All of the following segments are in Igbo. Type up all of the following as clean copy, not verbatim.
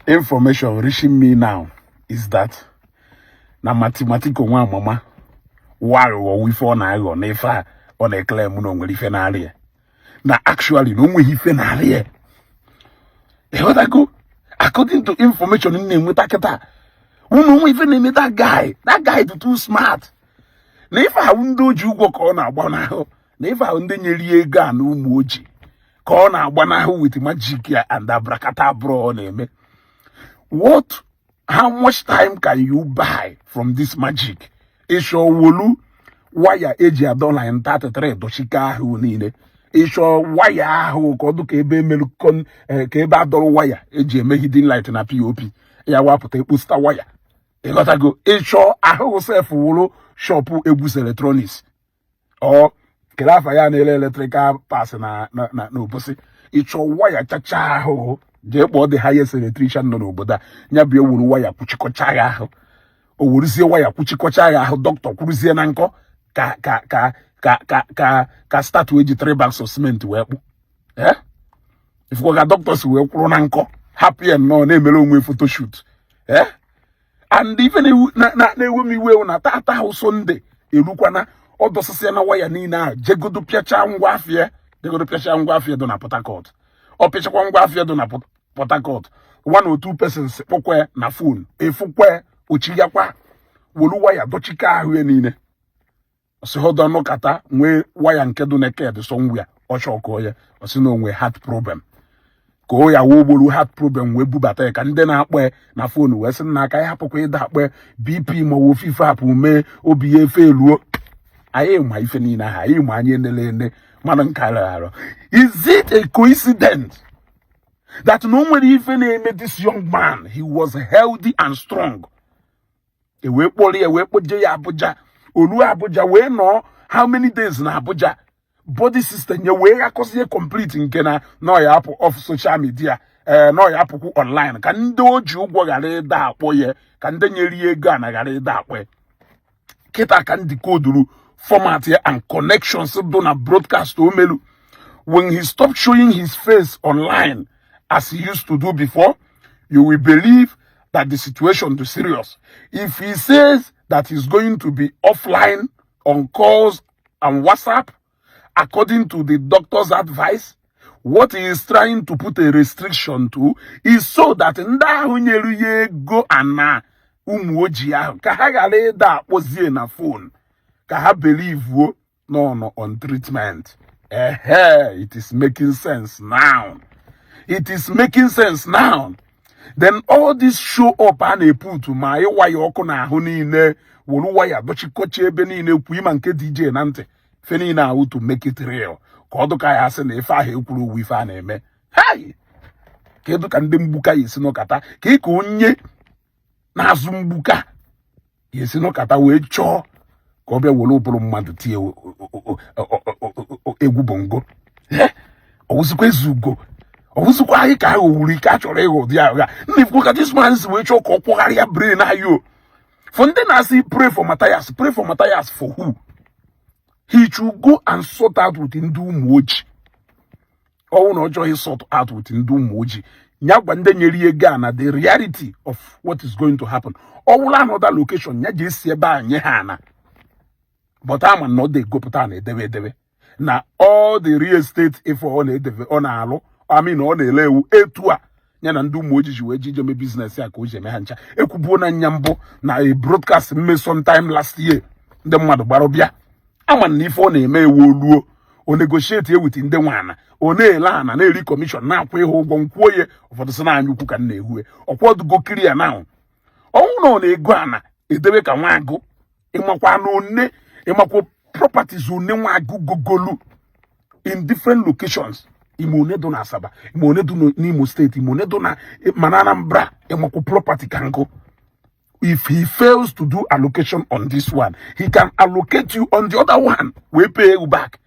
Information reaching me now is that na mathematical one mama while we for na go na ifa on a claim no nwere ife na ali na actually no nwe ife na ali what I go according to information in name keta unu nwe ife na that guy is too smart na ifa ndo ji ugwo ka ọ na-agba n'ahụ na ifa ndị nyeri ego a na ụmụ oji ka ọ na-agba n'ahụ with magic and abracadabra ọ na-eme. How much time can you buy from this magic? Isho wolu wire eji $1 and 33 dochika ahụ niile. Isho wire ahụ ka ọ dị ka ebe melukon ka ebe adọrọ wire eji eme hidden light na POP. Ya wapụta ekposta wire. Ịghọtago isho ahụ self wolu shop Egwus electronics. Or kelafa ya na electrical pass na obosi. Isho wire chacha ahụ je kpọọ the highest electrician nọ n'obodo a nya bịa wuru waya kwuchikọcha ya ahụ o wuruzie waya kwuchikọcha ya ahụ doctor kwuruzie na nkọ ka start eji 3 bags of cement wee kpụ ifukwa ka doctors wee kwuru na nkọ happy and no na-emere onwe photoshoot and even na-ewe m iwe na tata ahụ Sunday erukwana ọ dọsịsịa na waya niile ahụ jegodo pịacha ngwa afịa dị na Port Harcourt ọ pịachakwa ngwa afịa dị na Port Harcourt 1 or 2 persons kpọkwa na phone efukwa ochiyakwa wolu waya dochika ahụ ya niile osi hodo no kata nwe waya nke do naked somewhere o choko ya osi no nwe heart problem ko ya wo gbolu heart problem we bubata ka ndị na-akpọ na phone we sị na aka ya hapụkwa ịda akpọ BP ma wo fifa hapụ me obi efe eluo ayi ma ife niile ha ayi ma anye ndelende mana nkara. Is it a coincidence that no one even made this young man? He was healthy and strong. A way poli, a way poje Abuja, Olu Abuja, we know how many days na Abuja. Body system, you way cause you complete in Kenya, no ya off social media, no ya online. Can do you go gare that way? Can then you gana gare that way? Kita can decode format here and connections so don't broadcast to Melu. When he stopped showing his face online as he used to do before, you will believe that the situation is serious. If he says that he's going to be offline on calls and WhatsApp, according to the doctor's advice, what he is trying to put a restriction to is so that go and umuoji ka ha gale da akpozie na phone ka ha believe no on treatment. It is making sense now. It is making sense now. Then all this show up and they put to my wire oko na ahụ niile wolu wire dochikoche ebe niile kwu ima nke DJ nante feni na how to make it real ka ọ dụka ya sị na ife ahụ ekwuru uwe ife a na-eme. Hey, kedu ka ndị mgbuka yesi nọkata ka ị ka onye na-azụ mgbuka yesi nọkata wee chọọ ka ọ bịa wolu ụbụrụ mmadụ tie egwu bongo owusikwa ezugo owusikwa anyị ka ahụ wuri ka chọrọ ịghọ dị agha n'ifu ka this man si wee chọọ ka ọ kpọgharịa brain ayo for ndị na-asị pray for Mathias for who? He should go and sort out with ndị ụmụ ojii ọwụ na ọjọọ he sort out with ndị ụmụ ojii nya gwa ndị nyere ego na the reality of what is going to happen. Ọwụla another location nya ji esi ebe a nye ha na but I'm not the go put on a debe. Now all the real estate if on a debe on alo, I mean on a lewu etua. Yana do moji ju me business ya koje me hancha. Ekubona nyambo na a broadcast me sometime last year. The mother barobia. I'm an if on a me woluo. O negotiate here with the one. O ne lana ne recommission na kwe ho gon kwoye for the sana anyuku kan na ehue. Okwo go clear now. Oh no ne guana e debe ka wango. Imakwa no ne Emako properties gugogolu in different locations. Imone do na Asaba, imone do Nimo State, imone do na Mananambra, emako property kango. If he fails to do allocation on this one, he can allocate you on the other one. We pay you back.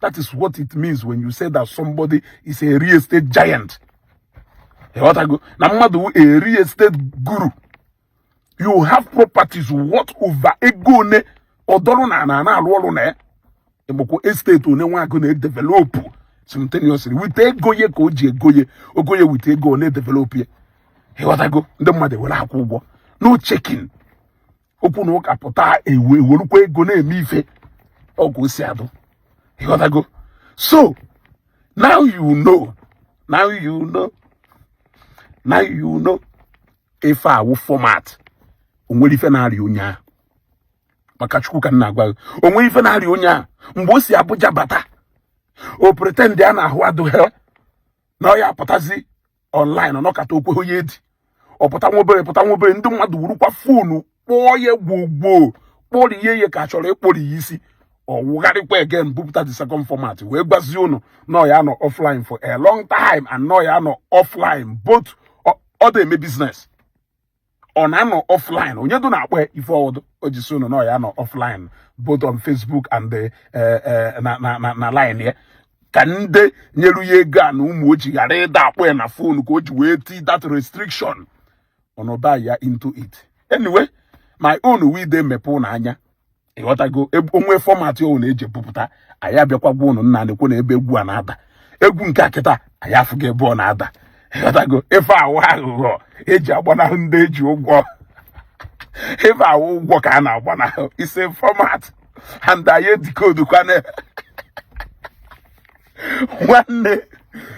That is what it means when you say that somebody is a real estate giant. What I go now, a real estate guru. You have properties worth over a gone. Odoro na alụọrụ na emoko estate one nwa go na develop simultaneously with ego ye ka o ji ego ye with ego na develop ye ịghọtago ndị mmadụ were akwụ ụgwọ no checking okwu na ụka pụta ewerukwa ego na-eme ife ọgwụ si adụ ịghọtago. So now you know ife awụ format onwere ife na-arịa onye ahụ maka Chukwu ka nna agwa onwere ife na-arịa onye ahụ mgbe o si Abuja bata o pretend a na-ahụ adụghị na ọ ya pụtazi online ọnọkata okwe onye edi ọ pụta nwobere ndị mmadụ wurukwa foonu kpọọ ya gbogbo kpọrọ ihe ka chọrọ ịkpọrọ ya isi ọ wụgharịkwa again bupụta the second format wee gbazie unu nọ ya nọ offline for a long time and nọ ya nọ offline both ọ dị-eme business ọ na-anọ offline onye dị na-akpọ ife ọwụdụ o ji so nọ ya nọ offline both on Facebook and na line ya ka ndị nyelu ya ego a na ụmụ ojii ghara ịda akpọ ya na phone ka o ji wee tii that restriction ọnọba ya into it. Anyway, my own we dey mepe na anya ịghọtago onwe format o na-eji bupụta anyị abịakwa gwa unu nna nekwe na ebe egwu a na-ada egwu nke akịta anyị afụgo ebe ọ na-ada ịghọtago ife awụ aghụghọ eji agbanahụ ndị eji ụgwọ ife awụ ụgwọ ka a na-agbanahụ ise format and anyị decode kwana nwanne.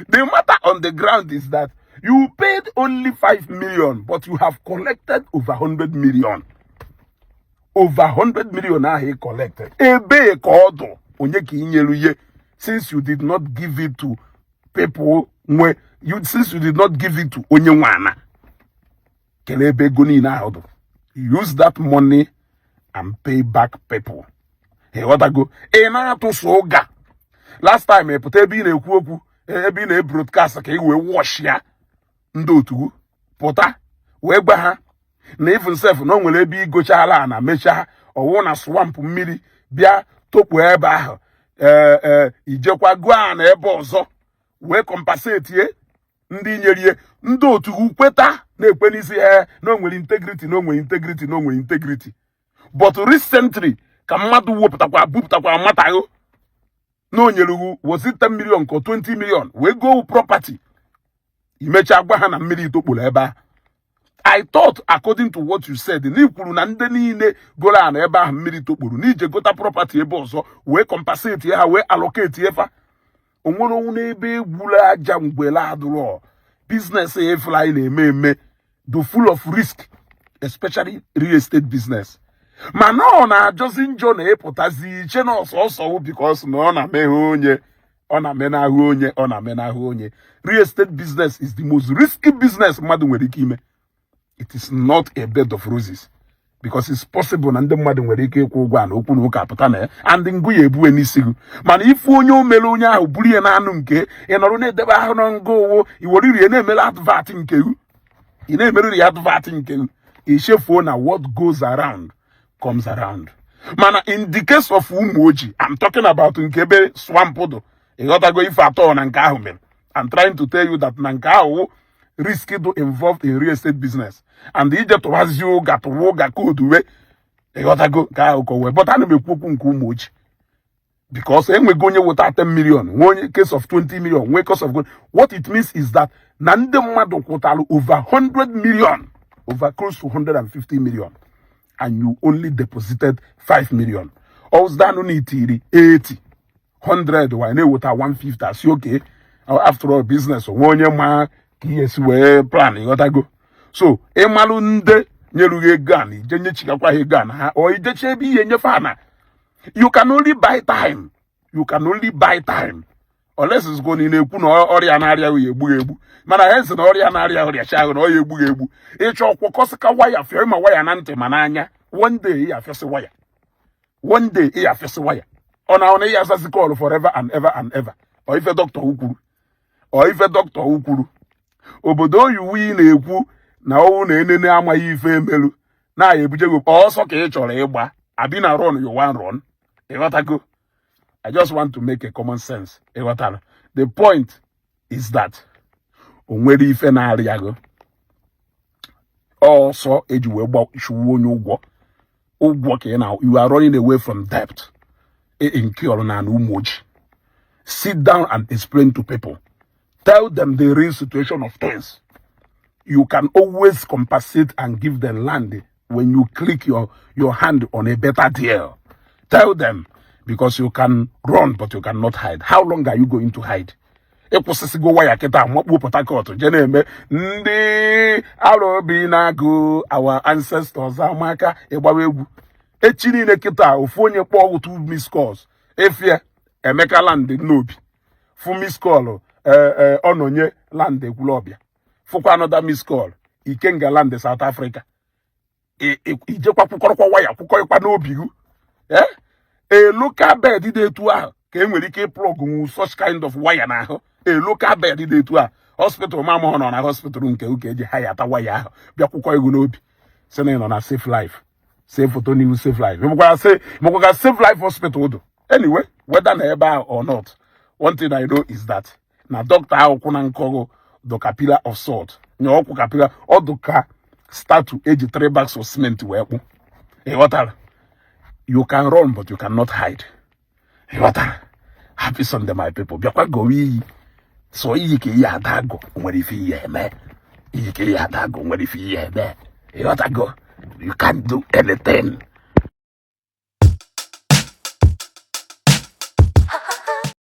The matter on the ground is that you paid only 5 million, but you have collected over 100 million. Over 100 million are he collected. Ebe kodo onye ki inyeluye, since you did not give it to people since you did not give it to onye wana. Kelebe goni na odo. Use that money and pay back people. Hey, what I go? Ena to soga. Last time I put ebe na-ekwu okwu ebe na broadcast ka we wash ya ndị otu pụta wee gba ha na even self na nwere ebe igochala na mecha ọwụ na swamp mmiri bịa tokpu ebe ahụ ijekwa gwa na ebe ọzọ wee compensate ndị nyerie ndị otu kweta na-ekwe n'isi na nwere integrity but recently ka mmadụ bupụtakwa matago no nyelugu was it 10 million or 20 million we go property imecha gwa ha na mmiri itokpuru ebe a. I thought according to what you said na ikwuru na ndị niile gola na ebe ahụ mmiri tokpuru n'ije gota property ebe ọzọ wee compensate ha wee allocate fa onwere onwe ebe egwula aja mgbele adụrụ business fly na-eme do full of risk, especially real estate business. Mana ọ na-ajọzi njọ na ịpụtazi iche na ọsọ because na ọ na-amenahụ onye. Real estate business is the most risky business mmadụ nwere ike ime. It is not a bed of roses because it's possible na ndị mmadụ nwere ike ịkwụ ụgwọ na okwu na ụka pụta na ya and ngụ ya ebuwe n'isi gị. Mana ifu onye omere onye ahụ buru ya na anụ nke ị nọrọ na-edebe ahụ na ngụ owo iweriri na-emere advert nke gị. Ị na-emeriri advert nke gị. Ichefuo na what goes around comes around. Mana in the case of ụmụ ojii, I'm talking about nke ebe swamp do. Ị ghọtago ife atọ na nke ahụ mere. I'm trying to tell you that na nke ahụ risk do involved in real estate business. And ije tụwazi ụga code we. Ị ghọtago nke ahụ ko we. But ana m ekwu okwu nke ụmụ ojii. Because enwego onye weta 10 million, one case of 20 million, one case of gold. What it means is that na ndị mmadụ kwụtalụ over 100 million, over close to 150 million. And you only deposited 5 million. Ozdano ni tiri 80, 100, why ne wota 150. I say okay. After all, business one year ma yes we plan you gotta go. So emalu nde nyeluge gun, jenye chika kwa he gun ha or ijeche bi yenye fana. You can only buy time. Unless it's going in a puno or an area we ebu. Man, I has an orian area or a child or ebu. Each of Wakosaka wire, firma wire and ante mananya. One day I fess a wire. On our ears as a call forever and ever and ever. Or if a doctor ukuru. Obodo you win a wu now nene ama ife melu. Na ebujo also cage or eba. I been a run you one run. I just want to make a common sense. The point is that onwere ife na ariago. Also, you are running away from debt. Sit down and explain to people. Tell them the real situation of things. you can always compensate and give them land when you click your hand on a better deal. Tell them, because you can run, but you cannot hide. How long are you going to hide? Ekwụsịsịgo waya kịta makpuo Port Harcourt je na-eme ndị arobi na-agụ our ancestors amaka ịgbawa egwu echi niile kịta ofu onye kpọọ two miss calls efie Emeka land n'obi fu miss call Ononye land Ekwulọbịa fụkwa another miss call Ikenga land South Africa ijekwa kwụkọrọkwa waya kwụkọrọkwa n'obi gị a local bed dị etu ahụ ka enwere ike plug such kind of wire n'ahụ a local bed dị etu ahụ hospital mama nọ na hospital nke uke eji ha yata waya ahụ bịa kwụkọ ego n'obi sị na nọ na safe life save photo new safe life mekwa save life hospital do anyway whether na ebe ahụ or not, one thing I know is that na doctor ahụ kwụ na nkọgo doka pillar of salt nye ọkwụ ka pillar ọ doka statue eji 3 bags of cement wee kpụ ịghọtara. You can run, but you cannot hide. What? Happy Sunday, my people. Biakwa go iyi. So iyi ke iya adago. Nwere ife iya eme. Iyi ke iya adago. Nwere ife iya eme. What go? You can't do anything.